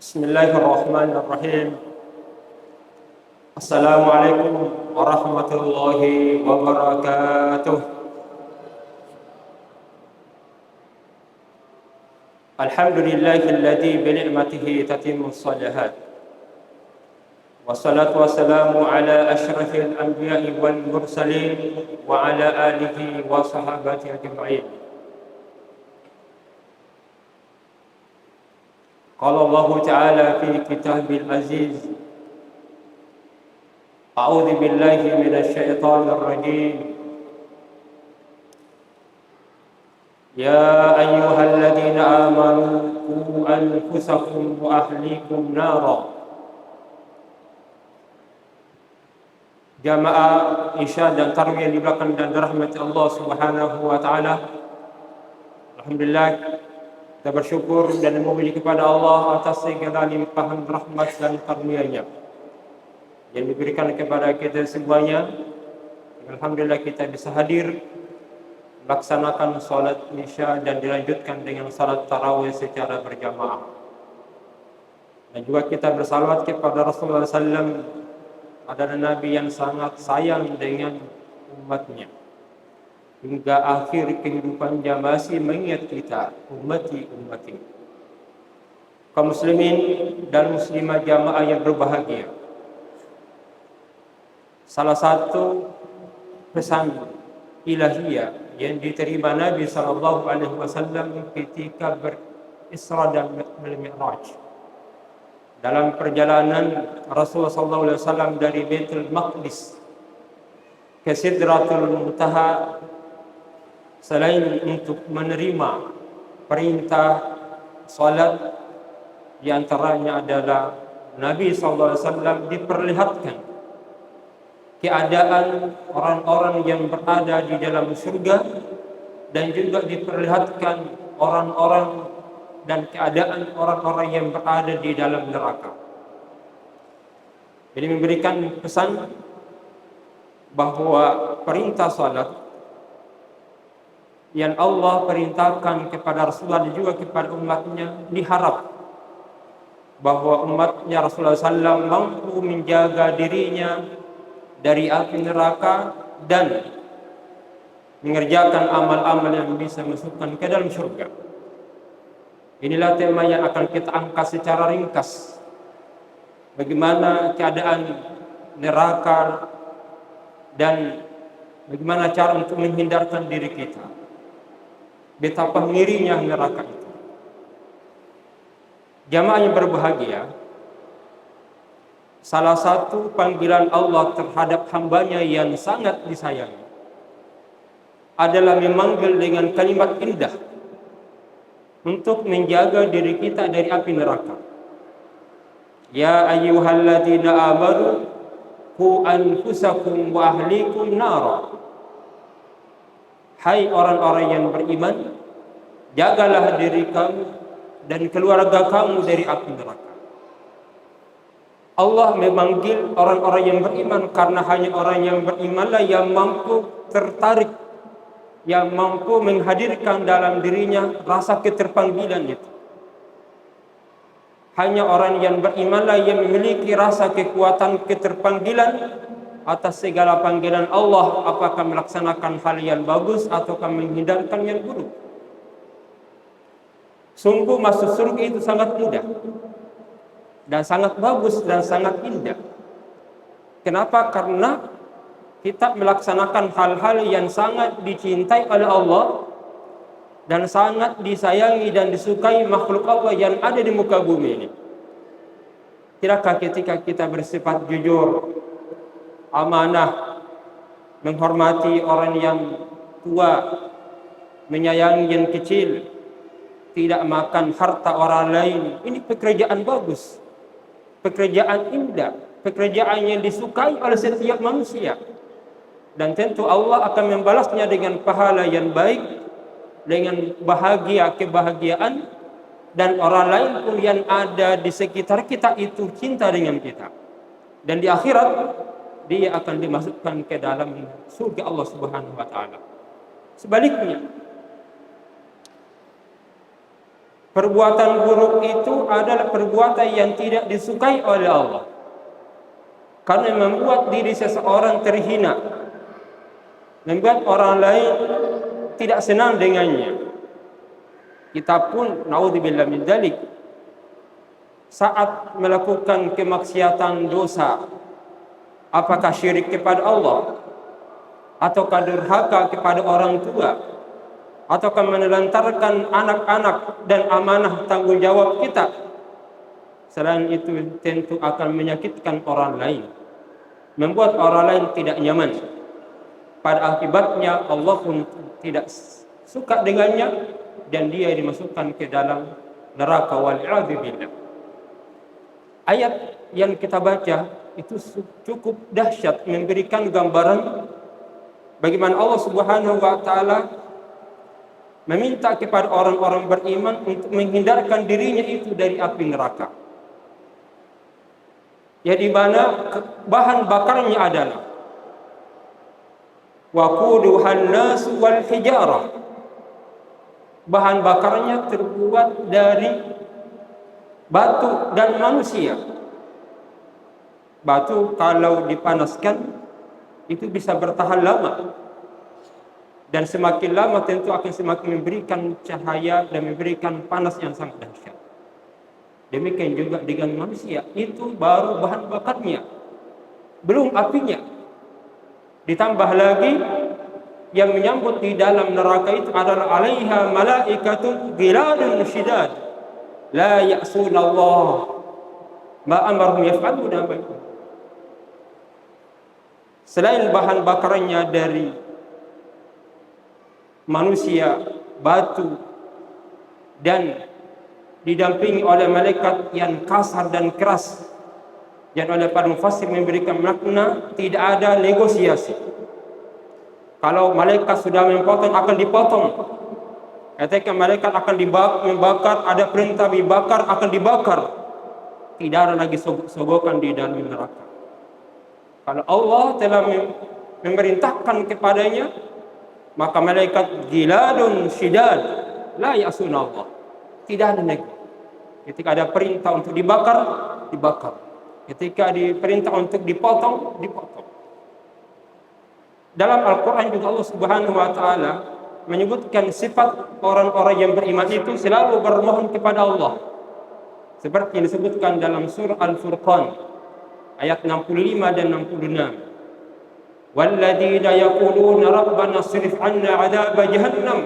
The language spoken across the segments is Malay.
Bismillahirrahmanirrahim. Assalamualaikum warahmatullahi wabarakatuh. Alhamdulillahilladzi bi ni'matihi tatimmus shalihat. Wassalatu wassalamu ala asyrafil anbiya'i wal mursalin wa ala alihi wa sahabatihi ajma'in. Qala Allah Ta'ala fi kitabil aziz. A'udzu billahi minasy syaithanir rajim. Ya ayyuhalladzina amanu qu anfusakum wa ahlikum nara. Jamaah Isya dan tarawih yang di belakang dan dirahmati Allah Subhanahu wa taala. Alhamdulillah, kita bersyukur dan memuji kepada Allah atas segala limpahan rahmat dan karunia-Nya yang diberikan kepada kita semuanya. Alhamdulillah kita bisa hadir melaksanakan salat Isya dan dilanjutkan dengan salat tarawih secara berjamaah. Dan juga kita bersalawat kepada Rasulullah SAW, adalah Nabi yang sangat sayang dengan umatnya. Hingga akhir kehidupannya masih mengingat kita, ummati. Kaum muslimin dan muslimah jamaah yang berbahagia. Salah satu pesan ilahiyah yang diterima Nabi SAW ketika berisra dan Mi'raj. Dalam perjalanan Rasulullah SAW dari Baitul Maqdis ke Sidratul Muntaha, selain untuk menerima perintah salat, di antaranya adalah Nabi SAW diperlihatkan keadaan orang-orang yang berada di dalam surga, dan juga diperlihatkan orang-orang dan keadaan orang-orang yang berada di dalam neraka. Jadi memberikan pesan bahwa perintah salat yang Allah perintahkan kepada Rasulullah dan juga kepada umatnya, diharap bahwa umatnya Rasulullah SAW mampu menjaga dirinya dari api neraka dan mengerjakan amal-amal yang bisa masukkan ke dalam surga. Inilah tema yang akan kita angkat secara ringkas. Bagaimana keadaan neraka dan bagaimana cara untuk menghindarkan diri kita. Betapa ngerinya neraka itu. Jamaah yang berbahagia, salah satu panggilan Allah terhadap hambanya yang sangat disayangi adalah memanggil dengan kalimat indah untuk menjaga diri kita dari api neraka. Ya ayyuhalladzina amanu qu anfusakum wa ahlikum nara. Hai orang-orang yang beriman, jagalah diri kamu dan keluarga kamu dari api neraka. Allah memanggil orang-orang yang beriman karena hanya orang yang berimanlah yang mampu tertarik, yang mampu menghadirkan dalam dirinya rasa keterpanggilan itu. Hanya orang yang berimanlah yang memiliki rasa kekuatan keterpanggilan atas segala panggilan Allah, apakah melaksanakan hal yang bagus ataukah menghindarkan yang buruk. Sungguh masuk surga itu sangat mudah dan sangat bagus dan sangat indah. Kenapa? Karena kita melaksanakan hal-hal yang sangat dicintai oleh Allah dan sangat disayangi dan disukai makhluk Allah yang ada di muka bumi ini. Tidakkah ketika kita bersifat jujur, amanah, menghormati orang yang tua, menyayangi yang kecil, tidak makan harta orang lain, ini pekerjaan bagus, pekerjaan indah, pekerjaan yang disukai oleh setiap manusia. Dan tentu Allah akan membalasnya dengan pahala yang baik, dengan bahagia, kebahagiaan, dan orang lain pun yang ada di sekitar kita itu cinta dengan kita. Dan di akhirat dia akan dimasukkan ke dalam surga Allah Subhanahu wa taala. Sebaliknya, Perbuatan buruk itu adalah perbuatan yang tidak disukai oleh Allah, karena membuat diri seseorang terhina, membuat orang lain tidak senang dengannya. Kita pun naudzubillah min dzalik, saat melakukan kemaksiatan dosa, apakah syirik kepada Allah, ataukah durhaka kepada orang tua, ataukah menelantarkan anak-anak dan amanah tanggung jawab kita, selain itu tentu akan menyakitkan orang lain, membuat orang lain tidak nyaman. Pada akibatnya Allah pun tidak suka dengannya dan dia dimasukkan ke dalam neraka wal'iyadzubillah. Ayat yang kita baca itu cukup dahsyat, memberikan gambaran bagaimana Allah Subhanahu wa taala meminta kepada orang-orang beriman untuk menghindarkan dirinya itu dari api neraka. Ya, di mana bahan bakarnya adalah waquduhan nas wal hijarah. Bahan bakarnya terbuat dari batu dan manusia. Batu kalau dipanaskan itu bisa bertahan lama, dan semakin lama tentu akan semakin memberikan cahaya dan memberikan panas yang sangat dahsyat. Demikian juga dengan manusia, itu baru bahan bakarnya, belum apinya. Ditambah lagi yang menyambut di dalam neraka itu adalah alaiha malaikatun ghiladun syidad la ya'suna Allah ma amarhum yaf'aluna. Selain bahan bakarnya dari manusia, batu, dan didampingi oleh malaikat yang kasar dan keras, yang oleh para mufassir memberikan makna tidak ada negosiasi. Kalau malaikat sudah memotong, akan dipotong. Ketika malaikat akan membakar, ada perintah dibakar, akan dibakar. Tidak ada lagi sogokan di dalam neraka. Kalau Allah telah memerintahkan kepadanya, maka malaikat giladun syidad la ya'suna Allah. Tidak ada lagi. Ketika ada perintah untuk dibakar, dibakar. Ketika diperintah untuk dipotong, dipotong. Dalam Al-Quran juga Allah Subhanahu wa ta'ala menyebutkan sifat orang-orang yang beriman itu selalu bermohon kepada Allah, seperti yang disebutkan dalam surah Al-Furqan ayat 65 dan 66. Walladzina yaquluna rabbana srif 'anna 'adzaba jahannam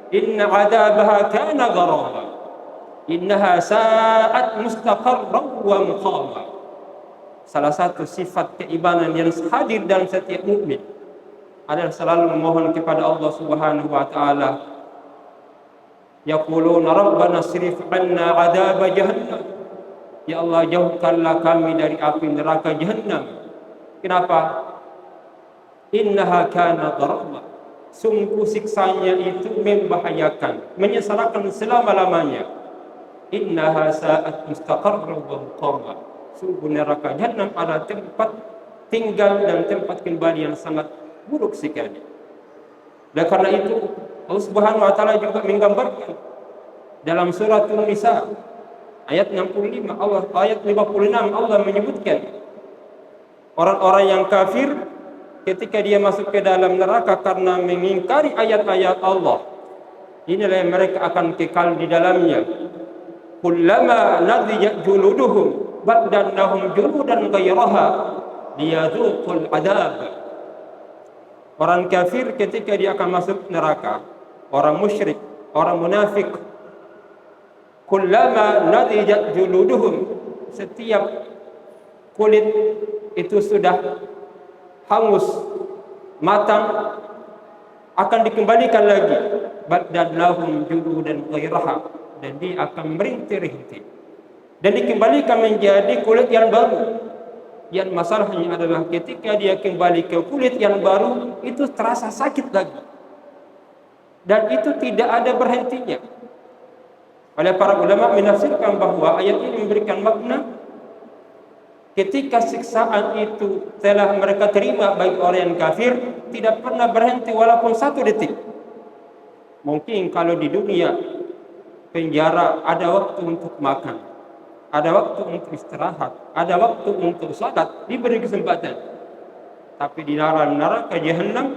inna 'adzabaha kana gharama innaha sa'at mustaqarran wa muqama. Salah satu sifat keimanan yang hadir dalam setiap mukmin adalah selalu memohon kepada Allah Subhanahu wa taala. Yaquluna rabbana srif 'anna 'adzaba jahannam. Ya Allah, jauhkanlah kami dari api neraka jahannam. Kenapa? Innaha kana gharama. Sungguh siksanya itu membahayakan, menyesalkan selama-lamanya. Innaha sa'at mustaqarran wa muqama. Sungguh neraka jahannam adalah tempat tinggal dan tempat kembali yang sangat buruk sekali. Dan karena itu Allah Subhanahu wa taala juga menggambarkan dalam surah An-Nisa ayat 65, ayat 56 Allah menyebutkan orang-orang yang kafir ketika dia masuk ke dalam neraka karena mengingkari ayat-ayat Allah. Inilah yang mereka akan kekal di dalamnya. Kullama nadhijat juluduhum badannahum juludan ghayraha liyadhuqul adab. Orang kafir ketika dia akan masuk neraka, orang musyrik, orang munafik, kullama nadhijat juluduhum, setiap kulit itu sudah hangus, matang, akan dikembalikan lagi. Badannahum juludan ghayraha, dan dia akan merintih-rintih dan dikembalikan menjadi kulit yang baru. Yang masalahnya adalah ketika dia kembali ke kulit yang baru, itu terasa sakit lagi, dan itu tidak ada berhentinya. Oleh para ulama menafsirkan bahwa ayat ini memberikan makna ketika siksaan itu telah mereka terima bagi orang yang kafir, tidak pernah berhenti walaupun 1 detik. Mungkin kalau di dunia penjara ada waktu untuk makan, ada waktu untuk istirahat, ada waktu untuk salat, diberi kesempatan. Tapi di dalam neraka Jahannam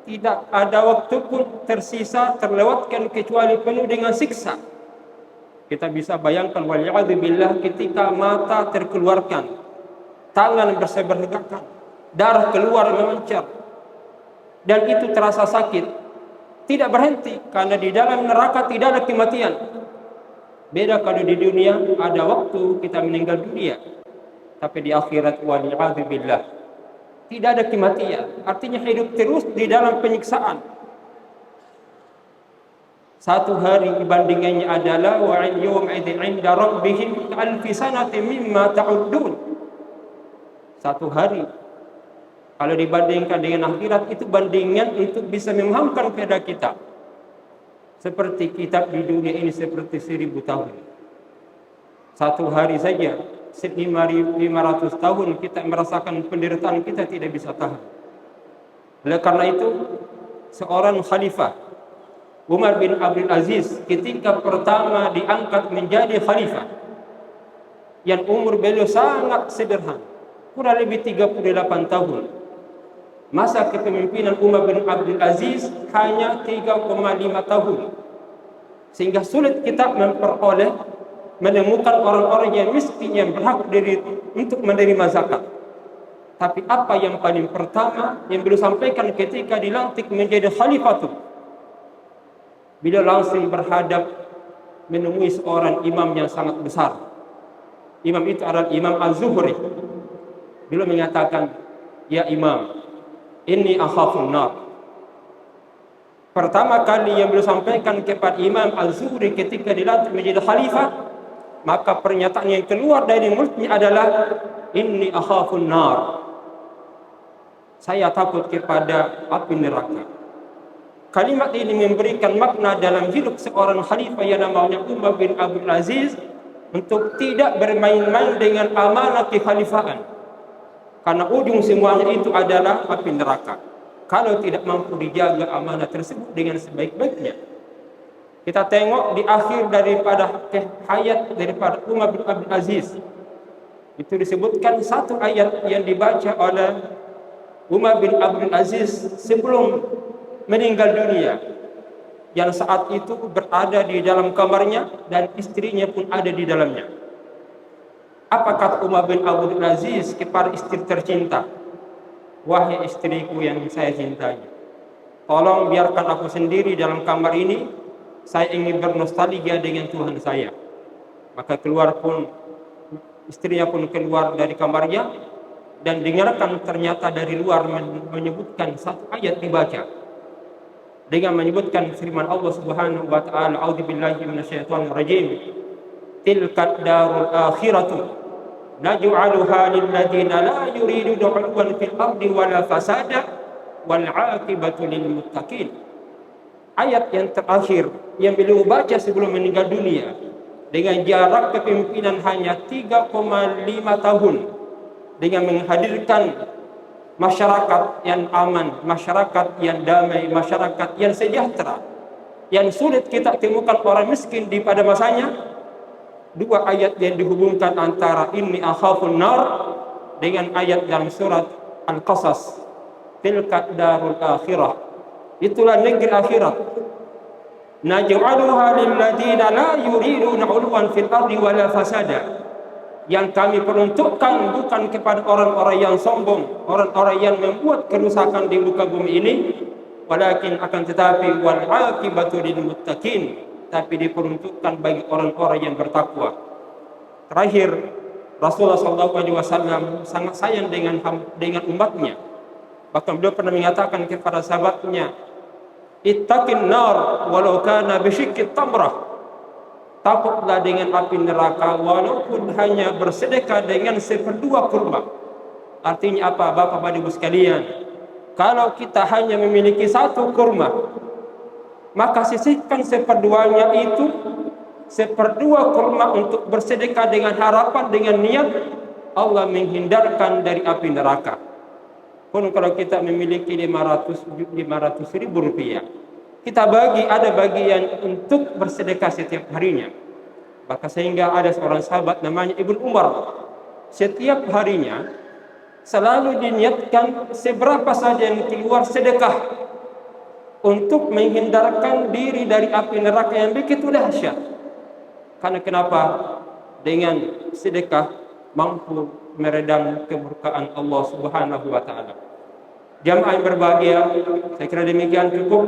tidak ada waktu pun tersisa terlewatkan kecuali penuh dengan siksa. Kita bisa bayangkan waliyadzubillah ketika mata terkeluarkan, tangan berseberangan, darah keluar memancar, dan itu terasa sakit, tidak berhenti karena di dalam neraka tidak ada kematian. Beda kalau di dunia ada waktu kita meninggal dunia, tapi di akhirat waliyadzubillah tidak ada kematian, artinya hidup terus di dalam penyiksaan. Satu hari bandingannya adalah wa yawma idzin 'inda rabbihim alfi sanatin mimma ta'uddun. Satu hari kalau dibandingkan dengan akhirat itu bandingan untuk bisa memahamkan kepada kita. Seperti kitab di dunia ini seperti 1000 tahun. Satu hari saja 500 tahun kita merasakan penderitaan kita tidak bisa tahan. Oleh karena itu seorang khalifah Umar bin Abdul Aziz ketika pertama diangkat menjadi khalifah, yang umur beliau sangat sederhana, kurang lebih 38 tahun. Masa kepemimpinan Umar bin Abdul Aziz hanya 3,5 tahun. Sehingga sulit kita menemukan orang-orang yang miskin yang berhak untuk menerima zakat. Tapi apa yang paling pertama yang beliau sampaikan ketika dilantik menjadi khalifah itu, beliau langsung berhadap menemui seorang imam yang sangat besar. Imam itu adalah Imam Az-Zuhri. Beliau mengatakan, "Ya Imam, inni akhafun nar." Pertama kali yang beliau sampaikan kepada Imam Az-Zuhri ketika dilantik menjadi khalifah, maka pernyataan yang keluar dari mulutnya adalah, "Inni akhafun nar." Saya takut kepada api neraka. Kalimat ini memberikan makna dalam hidup seorang khalifah yang namanya Umar bin Abdul Aziz untuk tidak bermain-main dengan amanah kekhalifahan. Karena ujung semuanya itu adalah api neraka. Kalau tidak mampu dijaga amanah tersebut dengan sebaik-baiknya. Kita tengok di akhir daripada hayat daripada Umar bin Abdul Aziz. Itu disebutkan satu ayat yang dibaca oleh Umar bin Abdul Aziz sebelum meninggal dunia, yang saat itu berada di dalam kamarnya dan istrinya pun ada di dalamnya. Apa kata Umar bin Abdul Aziz kepada istri tercinta? "Wahai istriku yang saya cintai, tolong biarkan aku sendiri dalam kamar ini, saya ingin bernostalgia dengan Tuhan saya." Maka istrinya pun keluar dari kamarnya dan dengarkan ternyata dari luar menyebutkan satu ayat dibaca dengan menyebutkan firman Allah Subhanahu wa taala, "A'udzubillahi minasyaitonir rajim. Tilka darul akhiratu naj'aluha lil ladzina la yuriduna 'uluwan fil ardi wala fasada wal 'aqibatu lil muttaqin." Ayat yang terakhir yang beliau baca sebelum meninggal dunia dengan jarak kepemimpinan hanya 3,5 tahun, dengan menghadirkan masyarakat yang aman, masyarakat yang damai, masyarakat yang sejahtera, yang sulit kita temukan orang miskin di pada masanya. Dua ayat yang dihubungkan antara inni akhafun nar dengan ayat dalam surat Al-Qasas, tilka darul akhirah, itulah negeri akhirat. Naj'aluha lil ladzina la yuriduna 'uluwan fil ardi wala fasada. Yang kami peruntukkan bukan kepada orang-orang yang sombong, orang-orang yang membuat kerusakan di muka bumi ini, walakin akan tetapi wal 'aqibatu lil muttaqin, tapi diperuntukkan bagi orang-orang yang bertakwa. Terakhir, Rasulullah SAW sangat sayang dengan umatnya. Bahkan beliau pernah mengatakan kepada sahabatnya, "Ittaqin nar walau kana bisyiqqit tamrah." Takutlah dengan api neraka walaupun hanya bersedekah dengan seperdua kurma. Artinya apa, Bapak Ibu sekalian? Kalau kita hanya memiliki satu kurma, maka sisihkan seperduanya itu, seperdua kurma untuk bersedekah dengan harapan, dengan niat Allah menghindarkan dari api neraka. Pun kalau kita memiliki 500 ribu rupiah, kita ada bagian untuk bersedekah setiap harinya. Maka sehingga ada seorang sahabat namanya Ibnu Umar, setiap harinya selalu diniatkan seberapa saja yang keluar sedekah untuk menghindarkan diri dari api neraka yang begitu dahsyat. Karena kenapa? Dengan sedekah mampu meredam kemurkaan Allah Subhanahu wa taala. Jamaah yang berbahagia, saya kira demikian cukup.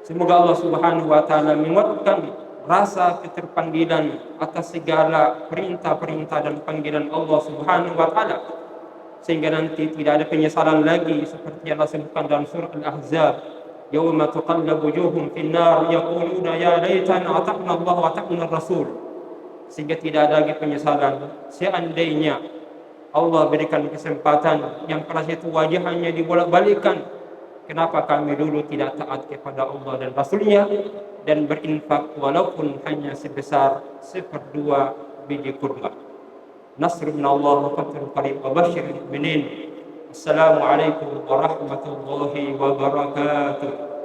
Semoga Allah Subhanahu wa taala menguatkan rasa keterpanggilan atas segala perintah-perintah dan panggilan Allah Subhanahu wa taala, sehingga nanti tidak ada penyesalan lagi seperti yang Allah sebutkan dalam surah Al-Ahzab, yauma tuqallabu wujuhum fin-nar yaquluna ya laitana ata'na Allah wa ata'na Rasul. Sehingga tidak ada lagi penyesalan seandainya Allah berikan kesempatan yang pada situ wajahnya dibolak-balikkan. Kenapa kami dulu tidak taat kepada Allah dan Rasulnya dan berinfak walaupun hanya sebesar 1/2 biji kurma. Nasr min Allah wa fathul qarib wa basyiril mu'minin. Assalamualaikum warahmatullahi wabarakatuh.